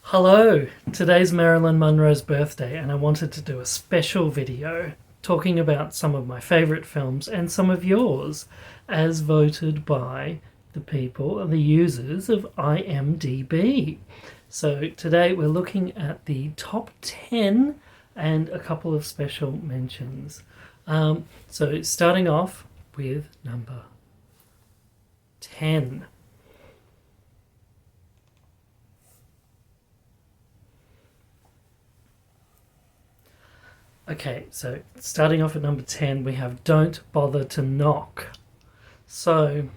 Hello, today's Marilyn Monroe's birthday, and I wanted to do a special video talking about some of my favourite films and some of yours, as voted by the people, the users of IMDB. So today we're looking at the top 10 and a couple of special mentions. So starting off with number 10. Okay, so starting off at number 10, we have Don't Bother to Knock. So,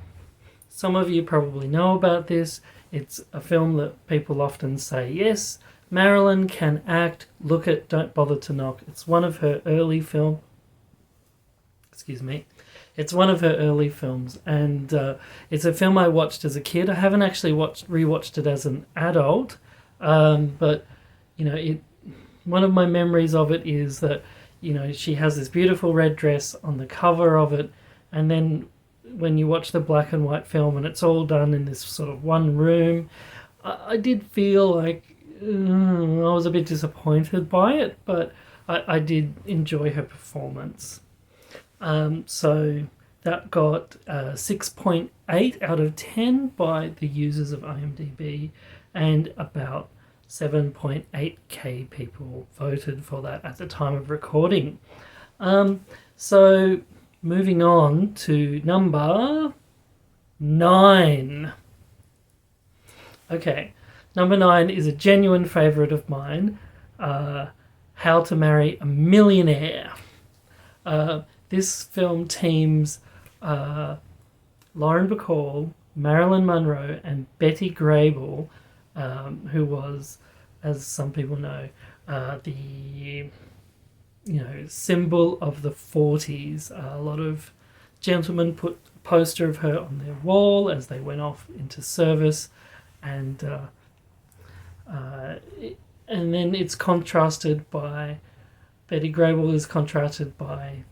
some of you probably know about this. It's a film that people often say, yes, Marilyn can act, look at Don't Bother to Knock. It's one of her early film. Excuse me. It's one of her early films, and it's a film I watched as a kid. I haven't actually rewatched it as an adult, but, you know, one of my memories of it is that, you know, she has this beautiful red dress on the cover of it, and then when you watch the black and white film and it's all done in this sort of one room, I did feel like I was a bit disappointed by it, but I did enjoy her performance. So that got 6.8 out of 10 by the users of IMDb, and about 7.8k people voted for that at the time of recording. So moving on to number 9. Okay, number 9 is a genuine favourite of mine, How to Marry a Millionaire. This film teams Lauren Bacall, Marilyn Monroe and Betty Grable, who was, as some people know, the symbol of the 40s. A lot of gentlemen put a poster of her on their wall as they went off into service, and then it's contrasted by Betty Grable is contrasted by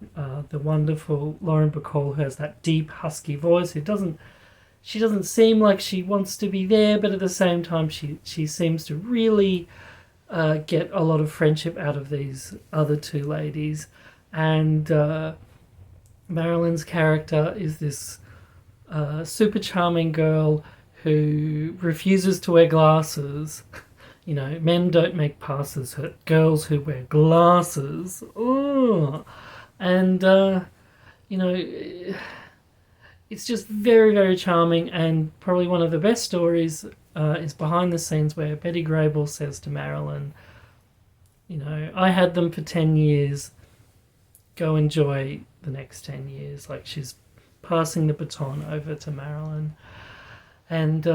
the wonderful Lauren Bacall, who has that deep husky voice. She doesn't seem like she wants to be there, but at the same time she seems to really get a lot of friendship out of these other two ladies. And Marilyn's character is this super charming girl who refuses to wear glasses. You know, men don't make passes hurt girls who wear glasses. Ooh. And, it's just very, very charming, and probably one of the best stories is behind the scenes where Betty Grable says to Marilyn, you know, I had them for 10 years, go enjoy the next 10 years. Like, she's passing the baton over to Marilyn. And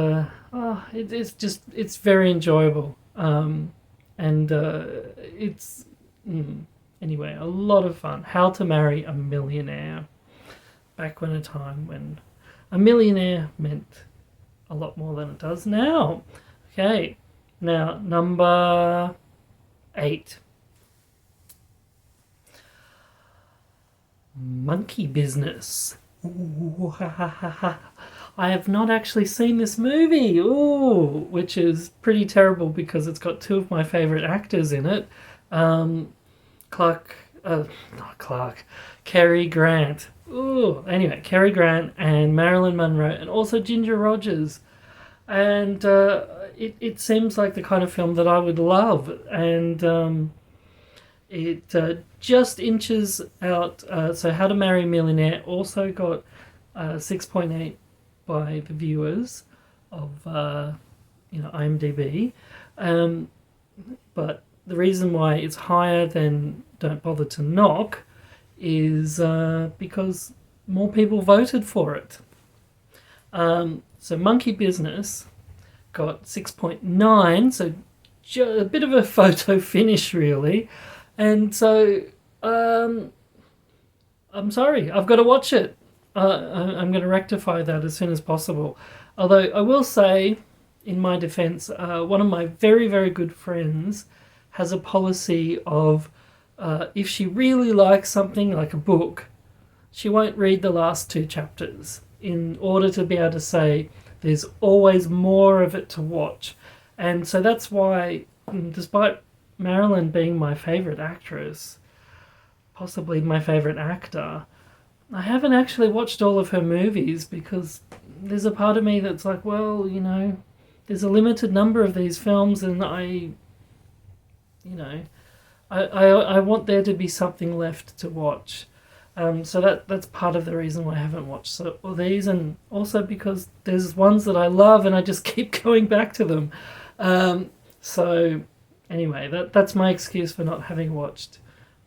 it's very enjoyable. It's anyway, a lot of fun. How to Marry a Millionaire. Back when a time when a millionaire meant a lot more than it does now. Okay, now number 8. Monkey Business. Ooh, ha, ha, ha, ha. I have not actually seen this movie, which is pretty terrible because it's got two of my favourite actors in it. Cary Grant. Anyway, Cary Grant and Marilyn Monroe, and also Ginger Rogers. And it seems like the kind of film that I would love. And it just inches out. So How to Marry a Millionaire also got 6.8 by the viewers of IMDb. But the reason why it's higher than Don't Bother to Knock is because more people voted for it. So Monkey Business got 6.9, so a bit of a photo finish, really. And so I'm sorry, I've got to watch it. I'm going to rectify that as soon as possible. Although I will say, in my defense, one of my very, very good friends has a policy of if she really likes something, like a book, she won't read the last 2 chapters in order to be able to say there's always more of it to watch. And so that's why, despite Marilyn being my favourite actress, possibly my favourite actor, I haven't actually watched all of her movies because there's a part of me that's like, well, there's a limited number of these films, and I want there to be something left to watch. So that's part of the reason why I haven't watched all these, and also because there's ones that I love and I just keep going back to them. So anyway, that's my excuse for not having watched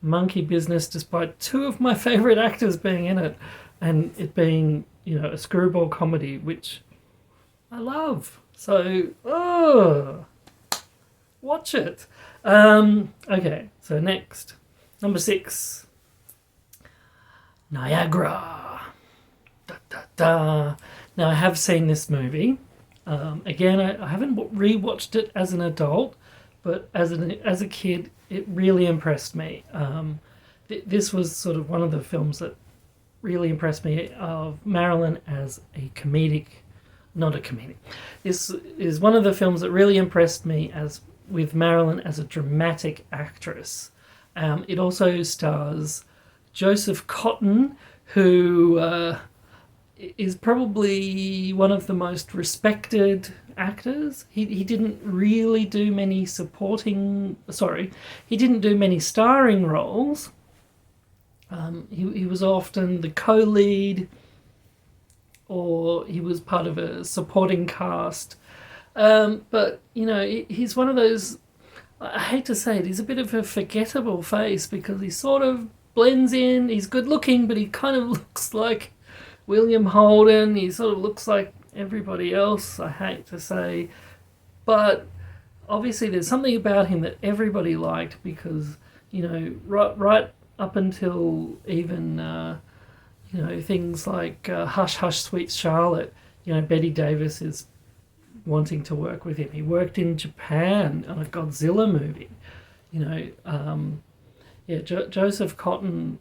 Monkey Business, despite two of my favourite actors being in it, and it being, a screwball comedy, which I love. So, watch it. Okay, so next. Number 6. Niagara. Da, da, da. Now, I have seen this movie. Again, I haven't rewatched it as an adult, but as a kid, it really impressed me. This was sort of one of the films that really impressed me, of Marilyn as a comedic, not a comedic. This is one of the films that really impressed me with Marilyn as a dramatic actress. It also stars Joseph Cotton, who is probably one of the most respected actors. He didn't really do many he didn't do many starring roles. He was often the co-lead, or he was part of a supporting cast. But, he's one of those, I hate to say it, he's a bit of a forgettable face because he sort of blends in. He's good looking, but he kind of looks like William Holden. He sort of looks like everybody else, I hate to say. But obviously there's something about him that everybody liked because, right up until even, things like Hush Hush Sweet Charlotte, Betty Davis is wanting to work with him. He worked in Japan on a Godzilla movie. Joseph Cotton,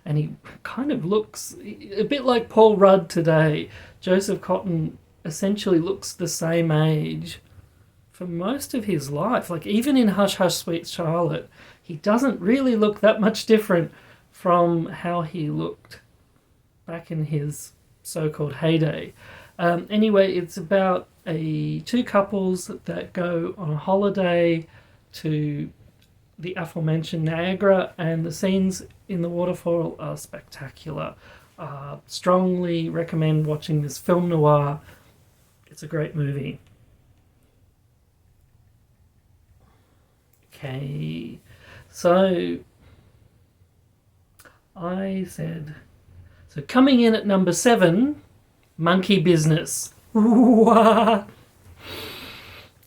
and he kind of looks a bit like Paul Rudd today. Joseph Cotton essentially looks the same age for most of his life. Like, even in Hush Hush Sweet Charlotte, he doesn't really look that much different from how he looked back in his so-called heyday. Anyway, it's about two couples that go on a holiday to the aforementioned Niagara, and the scenes in the waterfall are spectacular. Strongly recommend watching this film noir. It's a great movie. Okay, so coming in at number 7, Monkey Business.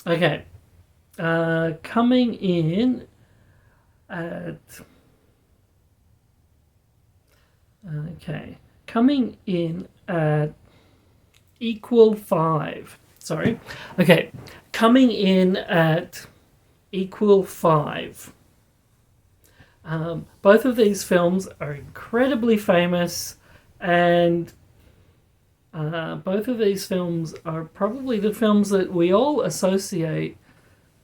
Okay, coming in at equal 5. Sorry. Okay, coming in at equal 5. Both of these films are incredibly famous, and both of these films are probably the films that we all associate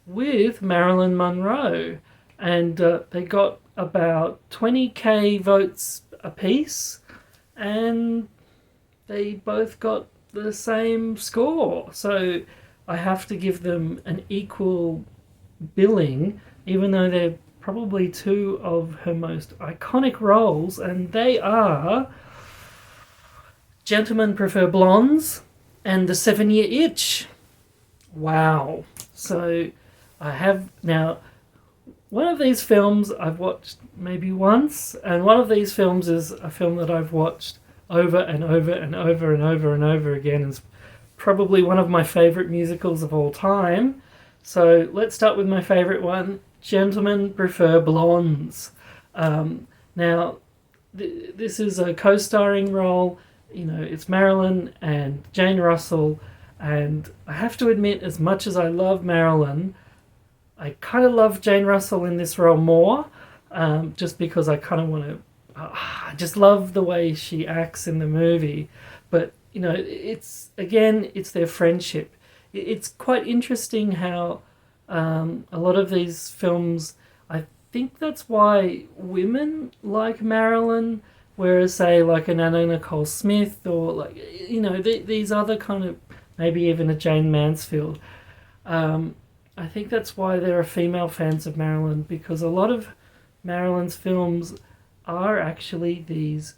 with Marilyn Monroe. And they got about 20k votes apiece, and they both got the same score. So I have to give them an equal billing, even though they're probably two of her most iconic roles, and they are Gentlemen Prefer Blondes and The 7-Year Itch. Wow. So I have now... One of these films I've watched maybe once, and one of these films is a film that I've watched over and over and over and over and over again. It's probably one of my favourite musicals of all time. So let's start with my favourite one, Gentlemen Prefer Blondes. Now, this is a co-starring role. It's Marilyn and Jane Russell, and I have to admit, as much as I love Marilyn, I kind of love Jane Russell in this role more, just because I kind of want to... I just love the way she acts in the movie. But, it's their friendship. it's quite interesting how a lot of these films, I think that's why women like Marilyn, whereas say like an Anna Nicole Smith or like, you know, these other kind of, maybe even a Jane Mansfield. I think that's why there are female fans of Marilyn, because a lot of Marilyn's films are actually these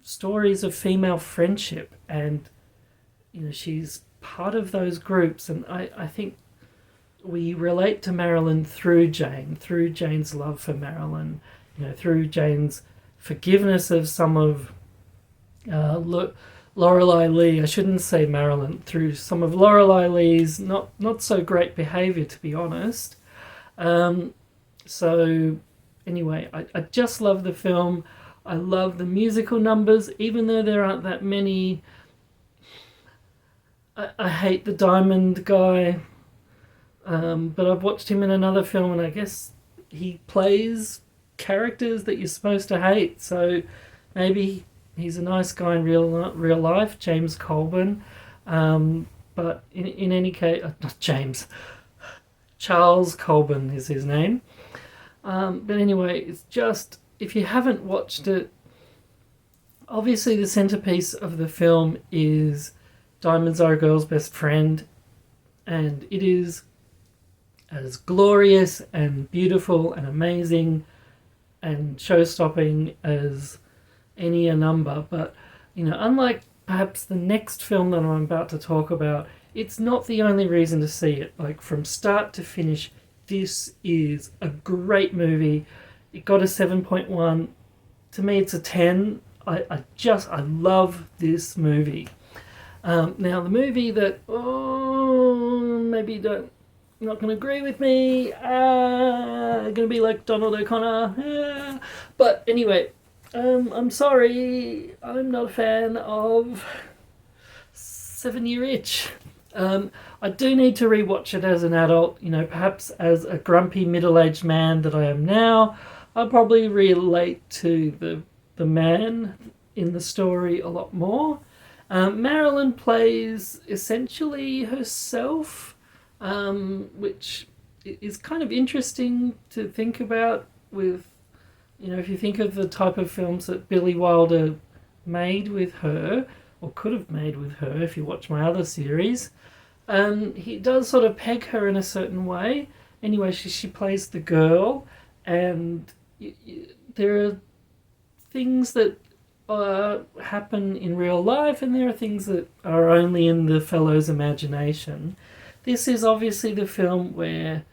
stories of female friendship, and you know, she's part of those groups, and I think we relate to Marilyn through Jane, through Jane's love for Marilyn, you know, through Jane's forgiveness of some of Lorelei Lee. I shouldn't say Marilyn, through some of Lorelei Lee's not so great behaviour, to be honest. So anyway, I just love the film. I love the musical numbers, even though there aren't that many. I hate the diamond guy, but I've watched him in another film, and I guess he plays characters that you're supposed to hate. So maybe he's a nice guy in real life, James Colburn. But in any case, not James, Charles Colburn is his name. But anyway, it's just, if you haven't watched it, obviously the centerpiece of the film is Diamonds Are a Girl's Best Friend, and it is as glorious and beautiful and amazing and show-stopping as any a number. But, you know, unlike perhaps the next film that I'm about to talk about, it's not the only reason to see it. Like, from start to finish, this is a great movie. It got a 7.1. To me, it's a 10. I love this movie. Now, the movie that, maybe not going to agree with me, going to be like Donald O'Connor, but anyway, I'm sorry, I'm not a fan of 7 Year Itch. I do need to rewatch it as an adult, you know, perhaps as a grumpy middle-aged man that I am now. I'll probably relate to the man in the story a lot more. Marilyn plays essentially herself, which is kind of interesting to think about with, you know, if you think of the type of films that Billy Wilder made with her, or could have made with her if you watch my other series. He does sort of peg her in a certain way. Anyway, she plays the girl, and there are things that happen in real life, and there are things that are only in the fellow's imagination. This is obviously the film where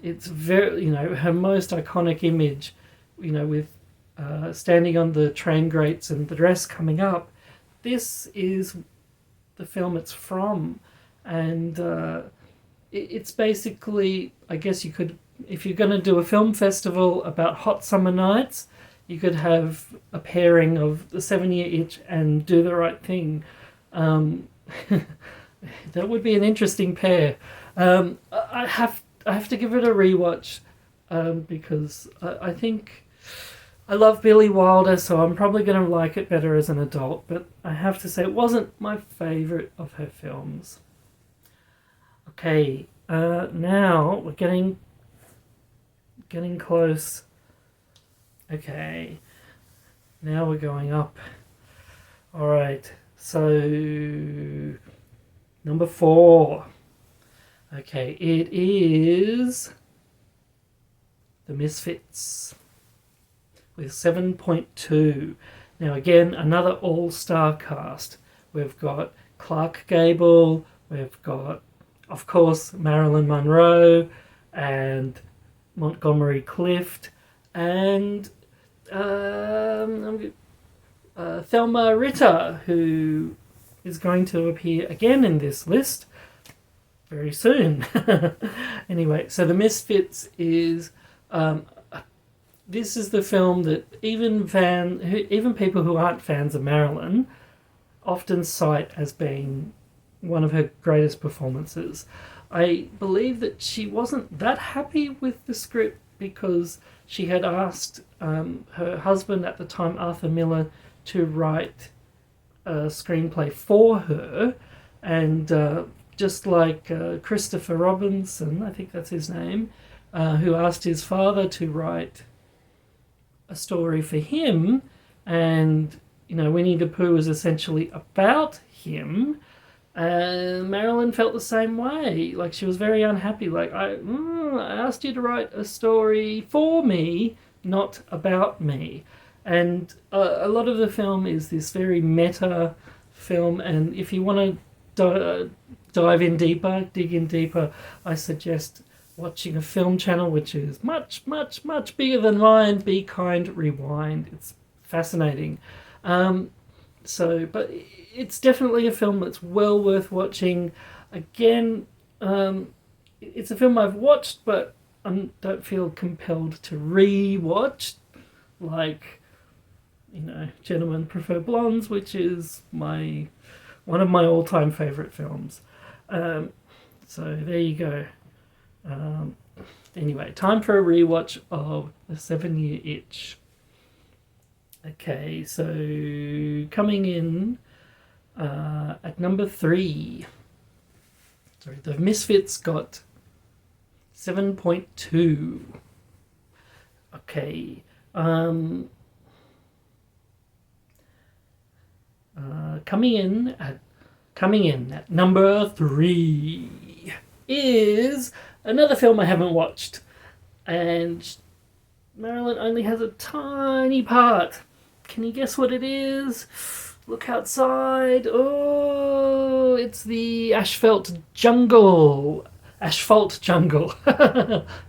it's very, you know, her most iconic image, you know, with standing on the train grates and the dress coming up. This is the film it's from, and it's basically, I guess you could, if you're going to do a film festival about hot summer nights, you could have a pairing of the 7 Year Itch and Do the Right Thing. That would be an interesting pair. I have to give it a rewatch because I think I love Billy Wilder, so I'm probably going to like it better as an adult. But I have to say, it wasn't my favourite of her films. Okay, now we're getting close. Okay, now we're going up. All right, so number 4. Okay, it is The Misfits with 7.2. Now again, another all-star cast. We've got Clark Gable, we've got, of course, Marilyn Monroe and Montgomery Clift, and Thelma Ritter, who is going to appear again in this list very soon. Anyway, so The Misfits is this is the film that even people who aren't fans of Marilyn often cite as being one of her greatest performances. I believe that she wasn't that happy with the script because she had asked her husband at the time, Arthur Miller, to write a screenplay for her, and just like Christopher Robinson, I think that's his name, who asked his father to write a story for him, and Winnie the Pooh was essentially about him. And Marilyn felt the same way. Like, she was very unhappy. Like, I asked you to write a story for me, not about me. And a lot of the film is this very meta film. And if you want to dive in deeper, dig in deeper, I suggest watching a film channel which is much, much, much bigger than mine. Be Kind Rewind. It's fascinating. But it's definitely a film that's well worth watching. Again, it's a film I've watched, but I don't feel compelled to re-watch. Like, Gentlemen Prefer Blondes, which is one of my all-time favourite films. So there you go. Anyway, time for a rewatch of The 7-Year Itch. Okay, so coming in at number 3. Sorry, the Misfits got 7.2. Okay. Coming in at number 3 is another film I haven't watched, and Marilyn only has a tiny part. Can you guess what it is? Look outside. Oh, it's the Asphalt Jungle. Asphalt Jungle.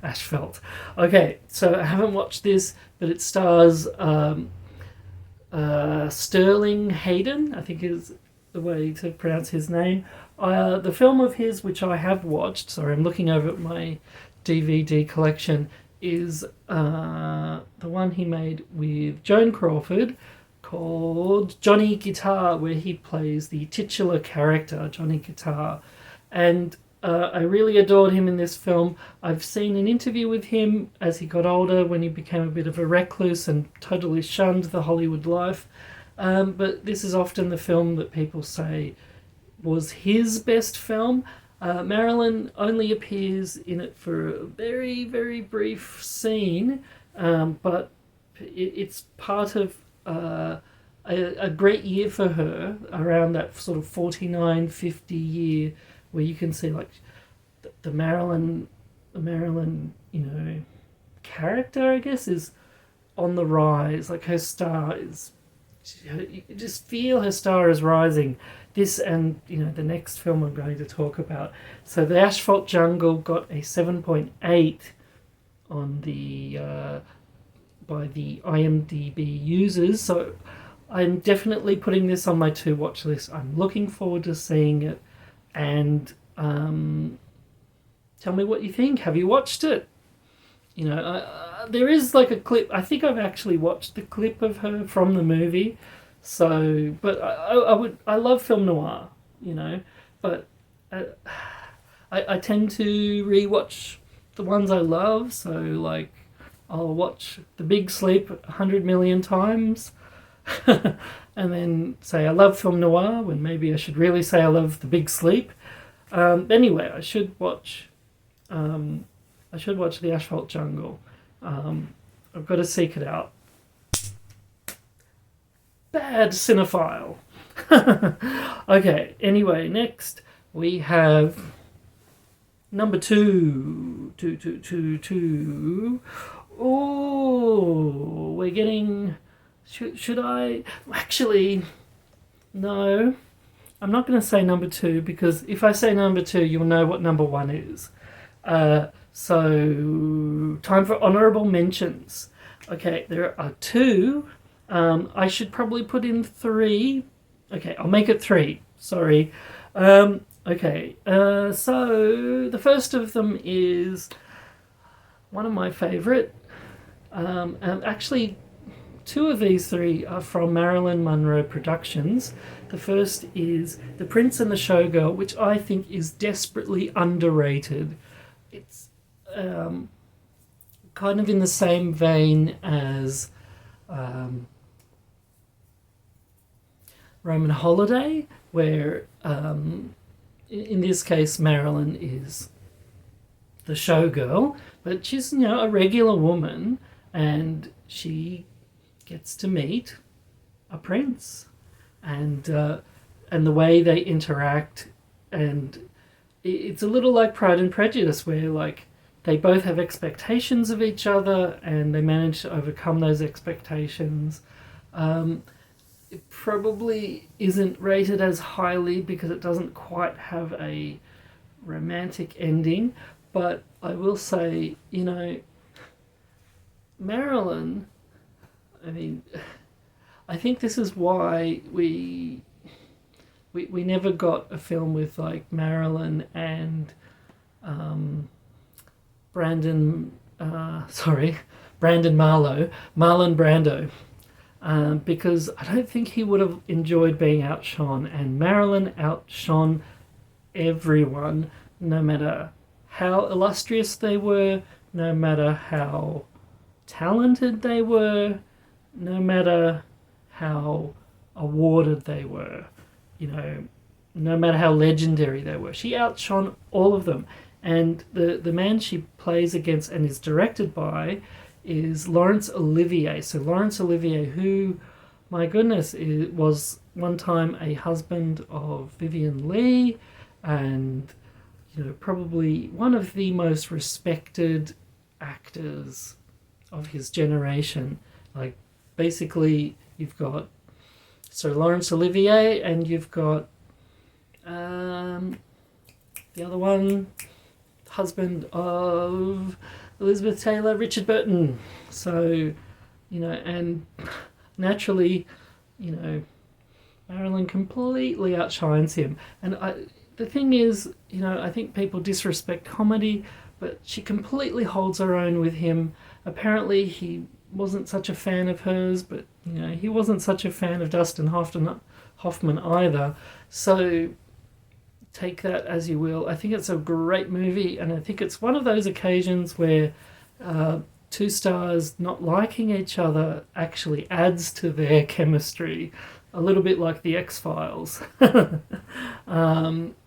Asphalt. Okay, so I haven't watched this, but it stars Sterling Hayden, I think is the way to pronounce his name. The film of his, which I have watched, sorry, I'm looking over at my DVD collection, is the one he made with Joan Crawford, called Johnny Guitar, where he plays the titular character, Johnny Guitar. And I really adored him in this film. I've seen an interview with him as he got older, when he became a bit of a recluse and totally shunned the Hollywood life. But this is often the film that people say was his best film. Marilyn only appears in it for a very, very brief scene, but it's part of a great year for her, around that sort of 49, 50 year, where you can see like the Marilyn, character, I guess, is on the rise. Like, her star is, you just feel her star is rising. This and the next film I'm going to talk about. So the Asphalt Jungle got a 7.8 on the by the IMDB users. So I'm definitely putting this on my to watch list. I'm looking forward to seeing it. And tell me what you think. Have you watched it? There is like a clip. I think I've actually watched the clip of her from the movie. So, but I love film noir, but I tend to rewatch the ones I love. So, like, I'll watch The Big Sleep 100 million times, and then say I love film noir, when maybe I should really say I love The Big Sleep. Anyway, I should watch The Asphalt Jungle. I've got to seek it out. Bad cinephile. Okay, anyway, next we have number 2. Oh, we're getting... Should I... Actually, no. I'm not going to say number 2, because if I say number 2, you'll know what number 1 is. So, time for honourable mentions. Okay, there are 2. I should probably put in 3. Okay, I'll make it 3. Sorry. Okay, so the first of them is one of my favourite. And actually, 2 of these 3 are from Marilyn Monroe Productions. The first is The Prince and the Showgirl, which I think is desperately underrated. It's kind of in the same vein as Roman Holiday, where in this case, Marilyn is the showgirl, but she's, a regular woman, and she gets to meet a prince, and the way they interact, and it's a little like Pride and Prejudice, where like they both have expectations of each other, and they manage to overcome those expectations. It probably isn't rated as highly because it doesn't quite have a romantic ending, but I will say, Marilyn, I mean, I think this is why we never got a film with like Marilyn and Brandon Marlowe, Marlon Brando, because I don't think he would have enjoyed being outshone, and Marilyn outshone everyone, no matter how illustrious they were, no matter how talented they were, no matter how awarded they were, no matter how legendary they were. She outshone all of them. And the man she plays against and is directed by is Laurence Olivier. So Laurence Olivier, who, my goodness, was one time a husband of Vivian Leigh, and probably one of the most respected actors of his generation. Like, basically, you've got Sir Laurence Olivier, and you've got the other one, husband of Elizabeth Taylor, Richard Burton. So, and naturally, Marilyn completely outshines him. And the thing is, I think people disrespect comedy, but she completely holds her own with him. Apparently, he wasn't such a fan of hers, but he wasn't such a fan of Dustin Hoffman either. So take that as you will. I think it's a great movie, and I think it's one of those occasions where two stars not liking each other actually adds to their chemistry, a little bit like the X-Files.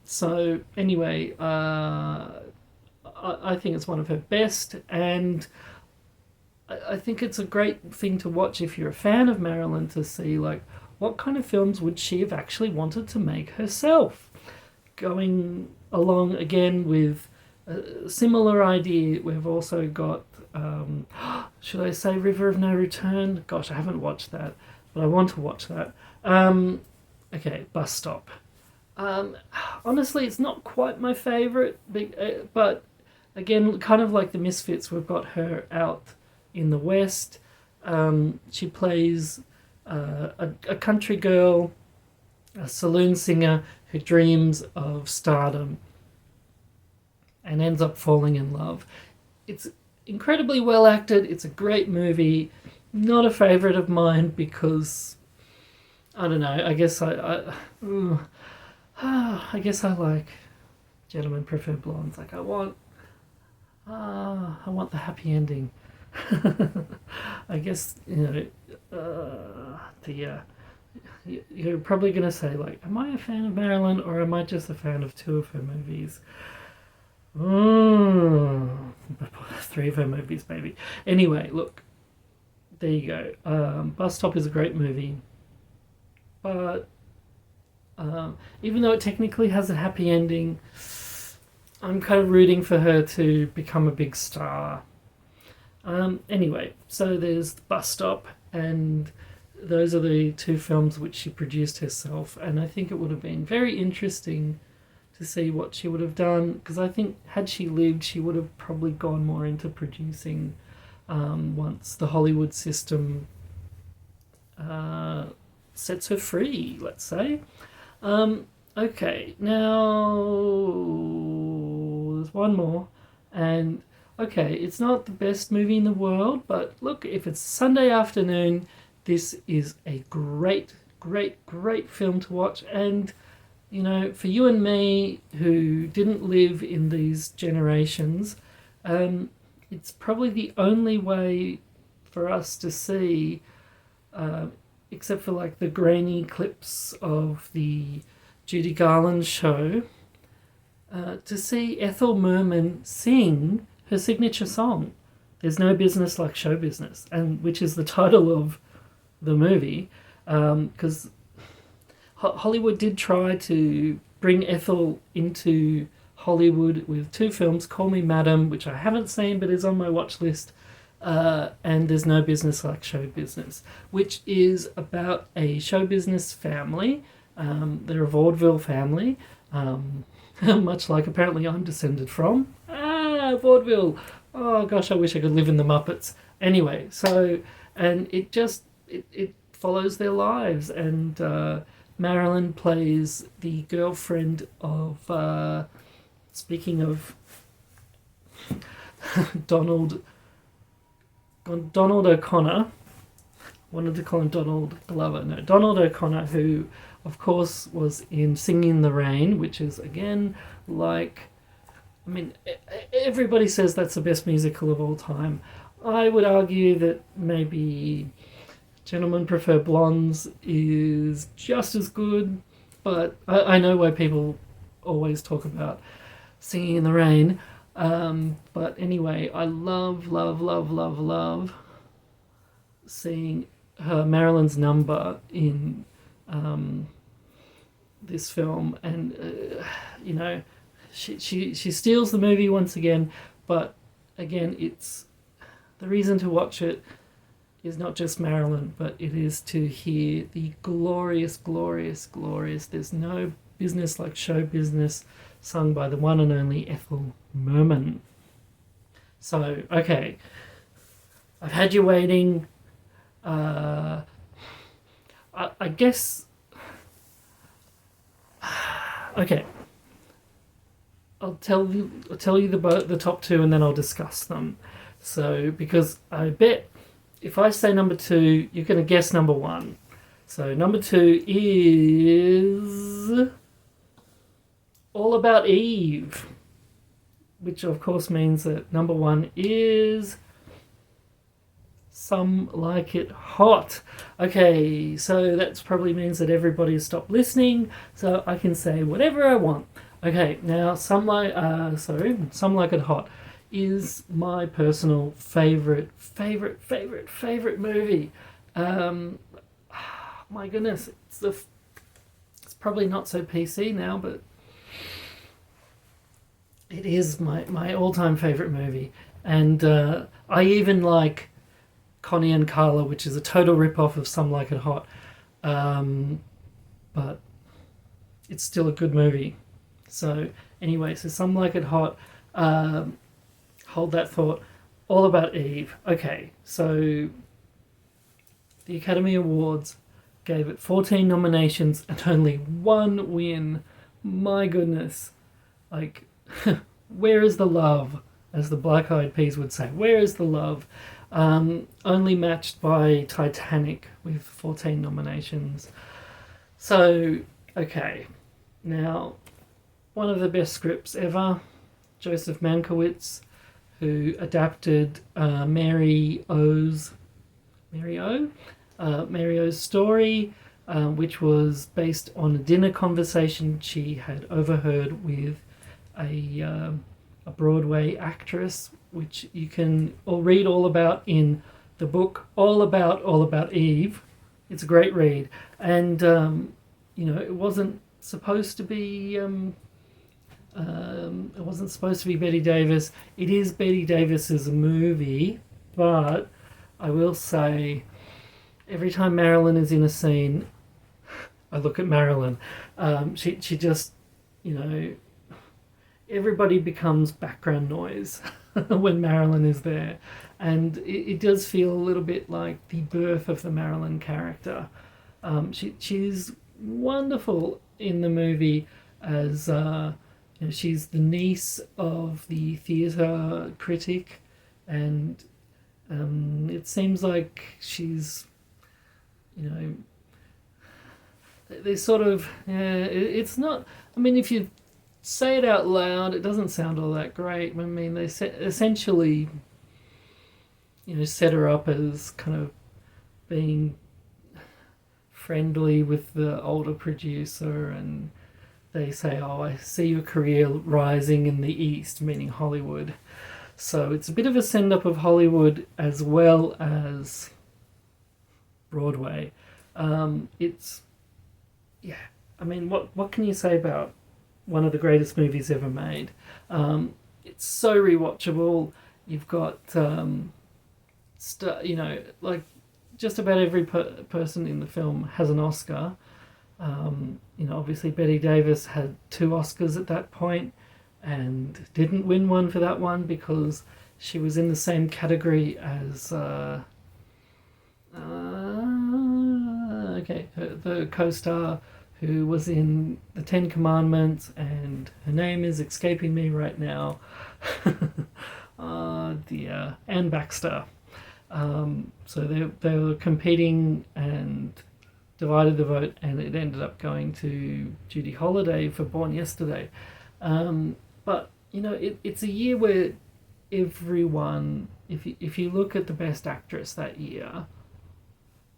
So anyway, I think it's one of her best, and I think it's a great thing to watch if you're a fan of Marilyn, to see like what kind of films would she have actually wanted to make herself. Going along again with a similar idea, we've also got, should I say River of No Return? Gosh, I haven't watched that, but I want to watch that. Okay, Bus Stop. Honestly, it's not quite my favourite, but again, kind of like the Misfits, we've got her out in the West. She plays a country girl, a saloon singer who dreams of stardom and ends up falling in love. It's incredibly well acted. It's a great movie. Not a favourite of mine because, I don't know, I guess I guess I like Gentlemen Prefer Blondes. Like, I want the happy ending. I guess, you're probably going to say, like, am I a fan of Marilyn, or am I just a fan of two of her movies? Three of her movies, maybe. Anyway, look, there you go. Bus Stop is a great movie, but even though it technically has a happy ending, I'm kind of rooting for her to become a big star. Anyway, so there's Bus Stop, and those are the two films which she produced herself, and I think it would have been very interesting to see what she would have done, because I think had she lived, she would have probably gone more into producing once the Hollywood system sets her free, let's say. Okay, now there's one more, and okay, it's not the best movie in the world, but look, if it's Sunday afternoon, this is a great, great, great film to watch. And, for you and me who didn't live in these generations, it's probably the only way for us to see, except for like the grainy clips of the Judy Garland show, to see Ethel Merman sing her signature song, "There's No Business Like Show Business," and which is the title of the movie, because Hollywood did try to bring Ethel into Hollywood with 2 films, "Call Me Madam," which I haven't seen but is on my watch list, and "There's No Business Like Show Business," which is about a show business family. They're a vaudeville family, much like apparently I'm descended from. Vaudeville! Oh gosh, I wish I could live in the Muppets. Anyway, so, and it follows their lives, and Marilyn plays the girlfriend of, speaking of Donald O'Connor. Wanted to call him Donald Glover. No, Donald O'Connor, who of course was in Singing in the Rain, which is again like, I mean, everybody says that's the best musical of all time. I would argue that maybe Gentlemen Prefer Blondes is just as good, but I know why people always talk about Singing in the Rain. But anyway, I love seeing Marilyn's number in this film, and you know, she steals the movie once again. But again, it's the reason to watch it is not just Marilyn, but it is to hear the glorious "There's No Business Like Show Business" sung by the one and only Ethel Merman. So, okay, I've had you waiting. I guess. Okay, I'll tell you the top 2, and then I'll discuss them. So, because I bet if I say number 2, you're going to guess number 1. So number 2 is All About Eve, which of course means that number 1 is Some Like It Hot. Okay, so that probably means that everybody has stopped listening, so I can say whatever I want. Okay, now Some Like It Hot is my personal favorite movie. My goodness, it's probably not so PC now, but it is my all-time favorite movie. And I even like Connie and Carla, which is a total rip-off of Some Like It Hot, but it's still a good movie. So anyway, so Some Like It Hot, hold that thought. All About Eve. Okay, so the Academy Awards gave it 14 nominations and only 1 win. My goodness. Like, where is the love, as the Black Eyed Peas would say? Where is the love? Only matched by Titanic with 14 nominations. So, okay. Now, one of the best scripts ever, Joseph Mankiewicz, who adapted Mary O's story, which was based on a dinner conversation she had overheard with a Broadway actress, which you can read all about in the book All About Eve. It's a great read, and it wasn't supposed to be. It wasn't supposed to be Bette Davis. It is Bette Davis's movie, but I will say, every time Marilyn is in a scene, I look at Marilyn. She just, everybody becomes background noise when Marilyn is there, and it does feel a little bit like the birth of the Marilyn character. She's wonderful in the movie as. She's the niece of the theatre critic, and it seems like she's, they sort of, it's not, I mean, if you say it out loud, it doesn't sound all that great. I mean, they essentially, set her up as kind of being friendly with the older producer, and they say, "Oh, I see your career rising in the East," meaning Hollywood. So it's a bit of a send-up of Hollywood as well as Broadway. It's, yeah, I mean, what can you say about one of the greatest movies ever made? It's so rewatchable. You've got, like just about every person in the film has an Oscar. Obviously Betty Davis had 2 Oscars at that point and didn't win one for that one because she was in the same category as the co-star who was in the 10 Commandments, and her name is escaping me right now. Dear, Anne Baxter. So they were competing and divided the vote, and it ended up going to Judy Holliday for Born Yesterday. But it's a year where everyone, if you look at the best actress that year,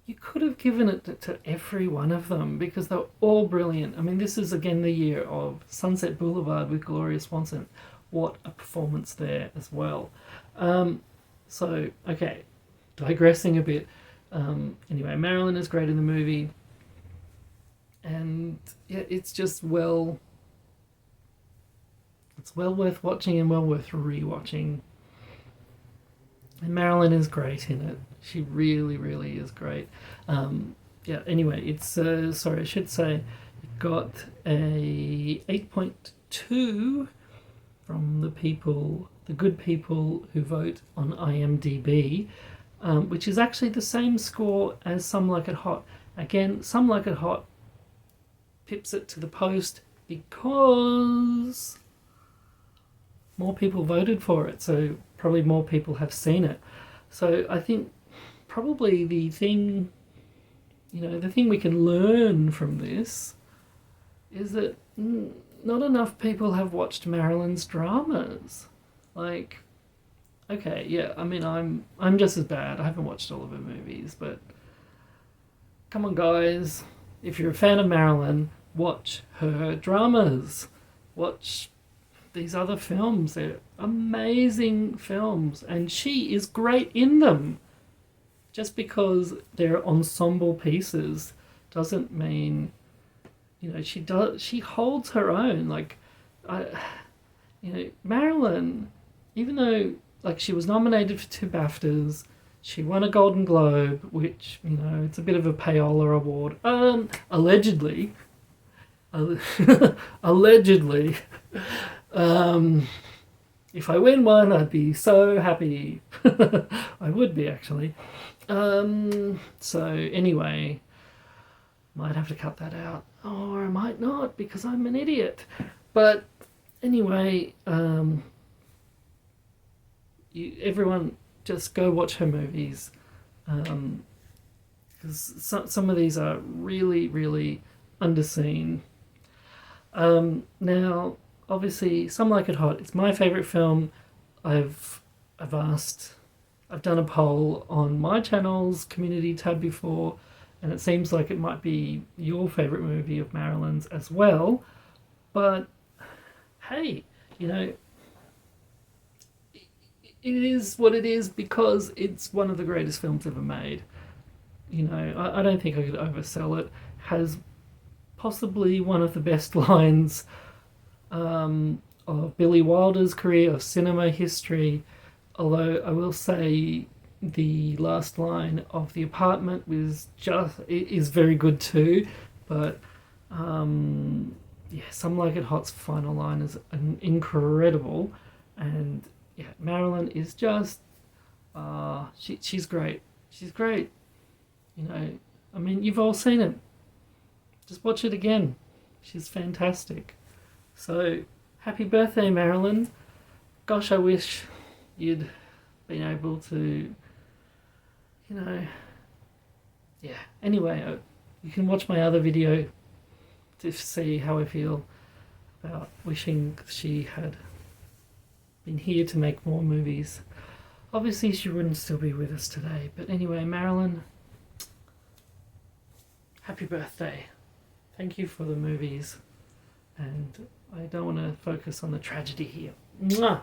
you could have given it to every one of them because they're all brilliant. I mean, this is again the year of Sunset Boulevard with Gloria Swanson. What a performance there as well. So, okay, digressing a bit. Anyway, Marilyn is great in the movie. And yeah, it's well worth watching and well worth rewatching. And Marilyn is great in it. She really, really is great. Anyway, it's, sorry, I should say, it got a 8.2 from the good people who vote on IMDB, which is actually the same score as Some Like It Hot. Again, Some Like It Hot pips it to the post because more people voted for it, so probably more people have seen it. So I think probably the thing we can learn from this is that not enough people have watched Marilyn's dramas. Like, okay, yeah, I mean, I'm just as bad. I haven't watched all of her movies, but come on, guys. If you're a fan of Marilyn, watch her dramas. Watch these other films. They're amazing films, and she is great in them. Just because they're ensemble pieces doesn't mean, she holds her own. Like, Marilyn, even though, like, she was nominated for 2 BAFTAs, she won a Golden Globe, which, it's a bit of a payola award. Allegedly. Allegedly. If I win one, I'd be so happy. I would be, actually. So anyway, might have to cut that out, or I might not because I'm an idiot. But anyway, everyone just go watch her movies, because some of these are really, really underseen. Now, obviously, Some Like It Hot. It's my favourite film. I've done a poll on my channel's community tab before, and it seems like it might be your favourite movie of Marilyn's as well. But hey, it is what it is because it's one of the greatest films ever made. I don't think I could oversell it. Has possibly one of the best lines of Billy Wilder's career, of cinema history. Although I will say the last line of The Apartment is very good too. But Some Like It Hot's final line is incredible. And yeah, Marilyn is just she's great. She's great. I mean, you've all seen it. Just watch it again. She's fantastic. So, happy birthday, Marilyn. Gosh, I wish you'd been able to, yeah. Anyway, you can watch my other video to see how I feel about wishing she had been here to make more movies. Obviously, she wouldn't still be with us today. But anyway, Marilyn, happy birthday. Thank you for the movies. and I don't want to focus on the tragedy here. Mwah!